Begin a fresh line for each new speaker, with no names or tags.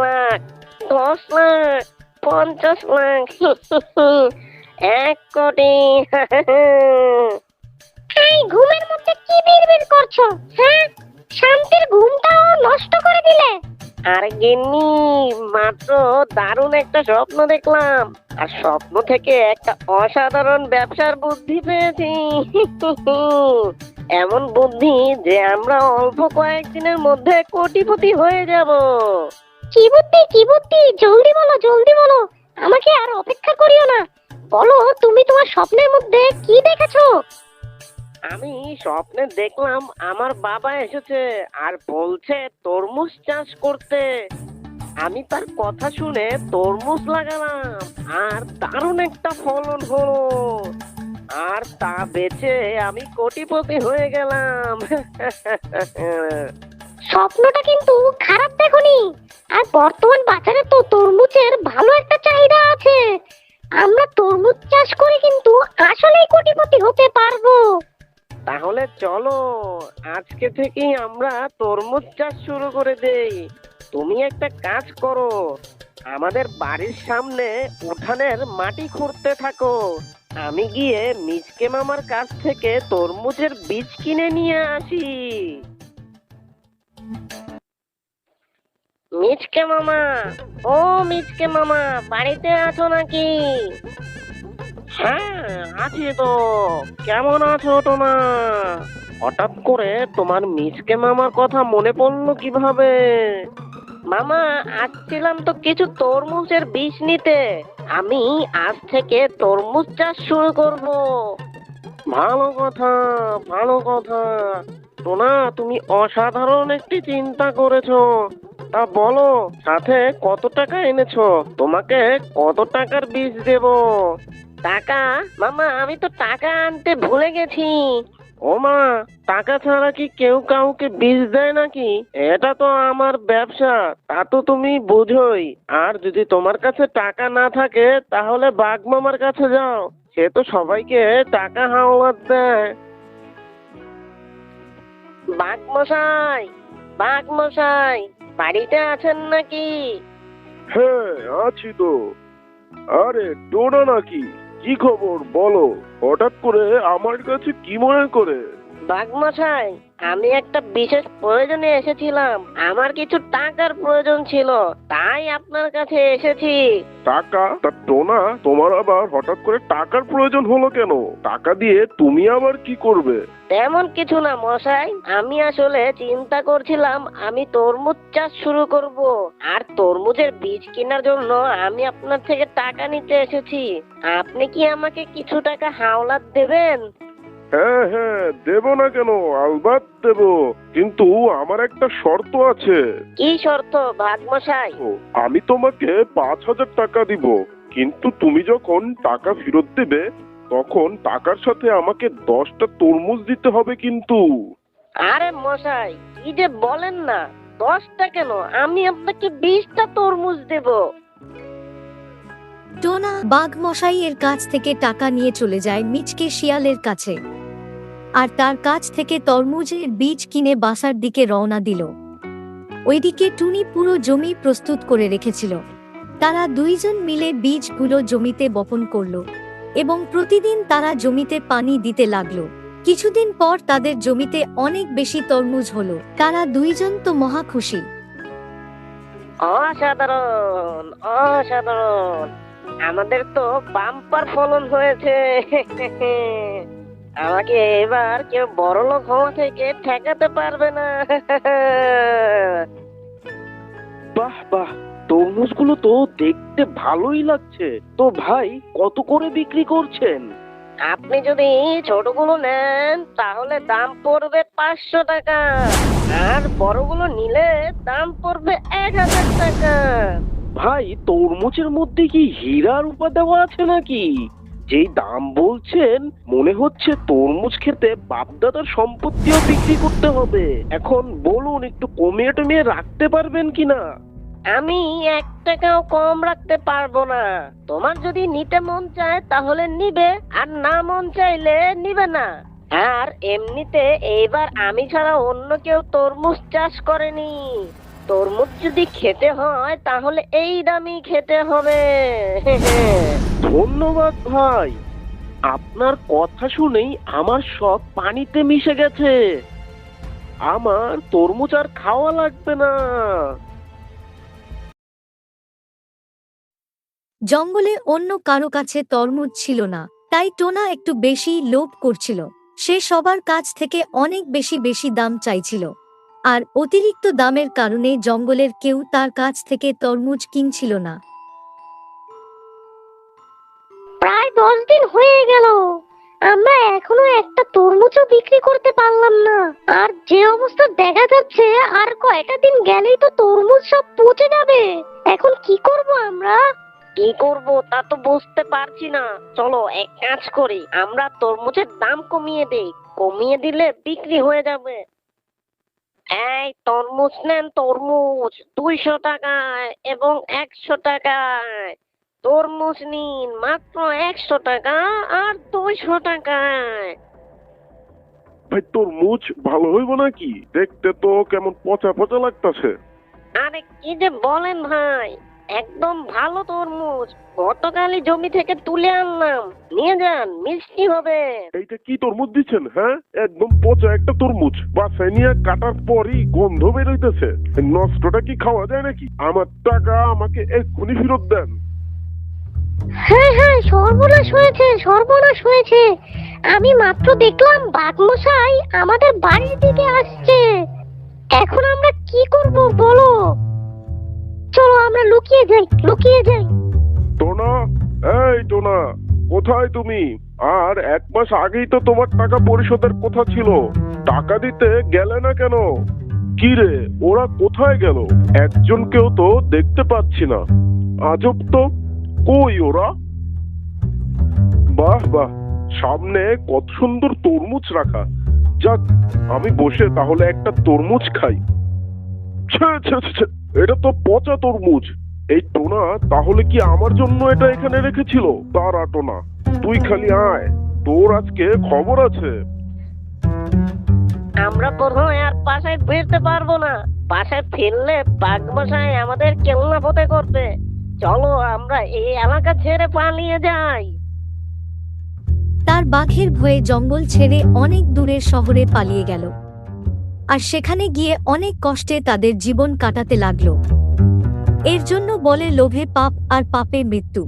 লাখ, 10 লাখ, 50 লাখ, 1 কোটি। এই ঘুমের মধ্যে কি বিড়বিড় করছো? হ্যাঁ, শান্তির ঘুমটাও নষ্ট করে দিলে। আরে গিন্নি, মাত্র দারুণ একটা স্বপ্ন দেখলাম, আর স্বপ্ন থেকে একটা অসাধারণ ব্যবসার বুদ্ধি পেয়েছি। এমন বুদ্ধি যে আমরা অল্প কয়েকদিনের মধ্যে কোটিপতি হয়ে যাব। কি বুদ্ধি, কি বুদ্ধি? জলদি বলো, জলদি বলো, আমাকে আর অপেক্ষা করিও না। বলো, তুমি তোমার স্বপ্নের মধ্যে কি দেখেছো? আমি স্বপ্নে দেখলাম আমার বাবা এসেছে আর বলছে তরমুজ চাষ করতে। আমি তার কথা শুনে তরমুজ লাগালাম, আর দারুণ একটা ফলন হলো, আর তা বেচে আমি কোটিপতি হয়ে গেলাম। স্বপ্নটা কিন্তু খারাপ দেখোনি। আর বর্তমান বাজারে তো তরমুজের ভালো একটা চাহিদা আছে। আমরা তরমুজ চাষ করে কিন্তু আসলেই কোটিপতি হতে পারবো। তাহলে চলো, আজকে থেকেই আমরা তরমুজ চাষ শুরু করে দেই। তুমি একটা কাজ করো, আমাদের বাড়ির সামনে উঠানের মাটি খুঁড়তে থাকো। আমি গিয়ে মিচকে মামার কাছ থেকে তরমুজের বীজ কিনে নিয়ে আসি। মিচকে মামা, ও মিচকে মামা, বাড়িতে আছো নাকি? হ্যাঁ, আছি তো। কেমন আছো তোমরা? হঠাৎ করে তোমার মিচকে মামার কথা মনে পড়লো কিভাবে? মামা, আসছিলাম তো কিছু তরমুজের বীজ নিতে। আমি আজ থেকে তরমুজ চাষ শুরু করব। ভালো কথা, ভালো কথা। টোনা, তুমি অসাধারণ একটি চিন্তা করেছো। তা বলো, সাথে কত টাকা এনেছো? তোমাকে কত টাকার বীজ দেব? টাকা? মামা, আমি তো টাকা আনতে ভুলে গেছি। ও মা, টাকা ছাড়া কি কেউ কাউকে বীজ দেয় নাকি? এটা তো আমার ব্যবসা, তা তো তুমি বুঝোই। আর যদি তোমার কাছে টাকা না থাকে তাহলে বাঘ মামার কাছে যাও, সে তো সবাইকে টাকা হাওলাত দেয়। বাঘ মশাই, বাঘ মশাই, বাড়িতে আছেন নাকি?
হ্যাঁ, আছি তো। আরে টোনা নাকি? কি খবর বলো? হঠাৎ করে আমার কাছে কি মনে করে?
বাঘ মশাই, আমি একটা বিশেষ প্রয়োজনে এসেছিলাম। আমার কিছু টাকার প্রয়োজন ছিল, তাই আপনার কাছে এসেছি।
টাকা? তা টোনা, তোমার আবার হঠাৎ করে টাকার প্রয়োজন হলো কেন? টাকা দিয়ে তুমি আবার কি করবে?
তেমন কিছু না মশাই, আমি আসলে চিন্তা করছিলাম আমি তরমুজ চাষ শুরু করব, আর তরমুজের বীজ কেনার জন্য আমি আপনার থেকে টাকা নিতে এসেছি। আপনি কি আমাকে কিছু টাকা হাওলাত দেবেন?
হ্যাঁ হ্যাঁ, দেবো না কেন, আলবাত দেবো। কিন্তু আমার একটা শর্ত আছে।
কি শর্ত বাঘ মশাই?
ও, আমি তোমাকে 5,000 টাকা দিব, কিন্তু তুমি যখন টাকা ফেরত দেবে তখন টাকার সাথে আমাকে 10টা তরমুজ দিতে হবে কিন্তু।
আরে মশাই, কি যে বলেন না, 10টা কেন, আমি আপনাকে 20টা তরমুজ দেব।
টোনা বাঘ মশাইয়ের কাছ থেকে টাকা নিয়ে চলে যায় মিচকে শিয়ালের কাছে, আর তার কাছ থেকে তরমুজের বীজ কিনে বাসার দিকে রওনা দিল। ওইদিকে টুনি পুরো জমি প্রস্তুত করে রেখেছিল। তারা দুইজন মিলে বীজগুলো জমিতে বপন করলো এবং প্রতিদিন তারা জমিতে পানি দিতে লাগলো। কিছুদিন পর তাদের জমিতে অনেক বেশি তরমুজ হলো। তারা দুইজন তো মহা খুশি।
অসাধারণ, অসাধারণ, আমাদের তো বাম্পার ফলন হয়েছে। আমাকে এবার কেউ বড়লোক হওয়া থেকে ঠেকাতে পারবে না।
বাহ বাহ, তরমুজগুলো তো দেখতে ভালোই লাগছে। তো ভাই, কত করে বিক্রি করছেন?
আপনি যদি ছোটগুলো নেন তাহলে দাম পড়বে 500 টাকা, আর বড়গুলো নিলে দাম পড়বে 1000 টাকা।
ভাই, তরমুজের মধ্যে কি হীরা রূপা দেওয়া আছে নাকি? যেই দাম বলছেন, মনে হচ্ছে তরমুজ খেতে বাপদাদার সম্পত্তিও বিক্রি করতে হবে। এখন বলুন, একটু কমিয়ে টমিয়ে রাখতে পারবেন কিনা?
আমি 1 টাকাও কম রাখতে পারবো না। তোমার যদি নিতে মন চায় তাহলে নিবে, আর না মন চাইলে নিবে না। আর এমনিতে এইবার আমি ছাড়া অন্য কেউ তরমুজ চাষ করেনি। তরমুজ যদি খেতে হয় তাহলে এই দামই খেতে হবে।
ধন্যবাদ ভাই, আপনার কথা শুনেই আমার সব পানিতে মিশে গেছে। আমার তরমুজ আর খাওয়া লাগবে না।
জঙ্গলে অন্য কারো কাছে তরমুজ ছিল না, তাই টোনা একটু বেশি লোভ করছিল। সে সবার কাছ থেকে অনেক বেশি বেশি দাম চাইছিল, আর অতিরিক্ত দামের কারণে জঙ্গলের কেউ তার কাছ থেকে তরমুজ কিনছিল না।
প্রায় 10 দিন হয়ে গেল, আমরা এখনো একটা তরমুজও বিক্রি করতে পারলাম না। আর যে অবস্থা দেখা যাচ্ছে, আর কয়টা দিন গেলেই তো তরমুজ সব পচে যাবে। এখন কি করব আমরা?
কি করব তা তো বুঝতে পারছি না। চলো এক কাজ করি, আমরা তরমুজের দাম কমিয়ে দেই, কমিয়ে দিলে বিক্রি হয়ে যাবে। এই তরমুজ নেন, তরমুজ 200 টাকায় এবং 100 টাকায়। তরমুজ নিন মাত্র 100 টাকা আর 200 টাকায়।
ভাই তরমুজ ভালো হইব নাকি? দেখতে তো কেমন পচা পচা লাগতাছে।
আরে কি যে বলেন ভাই, একদম ভালো তরমুজ, গতকালই জমি থেকে তুলে আনলাম, নিয়ে যান, মিষ্টি হবে।
এইটা কি তরমুজ দিচ্ছেন? হ্যাঁ, একদম পচা একটা তরমুজ, বাসায় নিয়ে কাটার পরই গন্ধ বের হইতেছে। নষ্টটা কি খাওয়া যায় নাকি? আমার টাকা আমাকে এক্ষুনি ফেরত দেন।
হ্যাঁ হ্যাঁ, সর্বনাশ হয়েছে, সর্বনাশ হয়েছে। আমি মাত্র দেখলাম বাঘমশাই আমাদের বাড়ির দিকে আসছে। এখন আমরা কি করব বলো? চলো আমরা লুকিয়ে যাই, লুকিয়ে যাই।
টোনা, এই টোনা, কোথায় তুমি? আর 1 মাস আগেই তো তোমার টাকা পরিশোধের কথা ছিল, টাকা দিতে গেলে না কেন? কি রে, ওরা কোথায় গেল? একজনকেও তো দেখতে পাচ্ছি না। আজব তো, কই ওরা? বাহ বাহ, সামনে কত সুন্দর তরমুজ রাখা। যাক, আমি বসে তাহলে একটা তরমুজ খাই। ছে ছে ছে ছে, এটা তো পচা তরমুজ। এই টোনা তাহলে কি আমার জন্য এটা এখানে রেখেছিল? দাঁড়া টোনা, তুই খালি আয়, তোর আজকে খবর আছে।
আমরা বোধহয় আর বাসায় ফিরতে পারবো না। বাসায় ফিরলে বাঘমশাই আমাদের কেল্লা ফতে করবে। চলো আমরা এই এলাকা ছেড়ে পালিয়ে যাই।
তার বাঘের ভয়ে জঙ্গল ছেড়ে অনেক দূরের শহরে পালিয়ে গেল, আর সেখানে গিয়ে অনেক কষ্টে তাদের জীবন কাটাতে লাগলো। এর জন্য বলে লোভে পাপ আর পাপে মৃত্যু।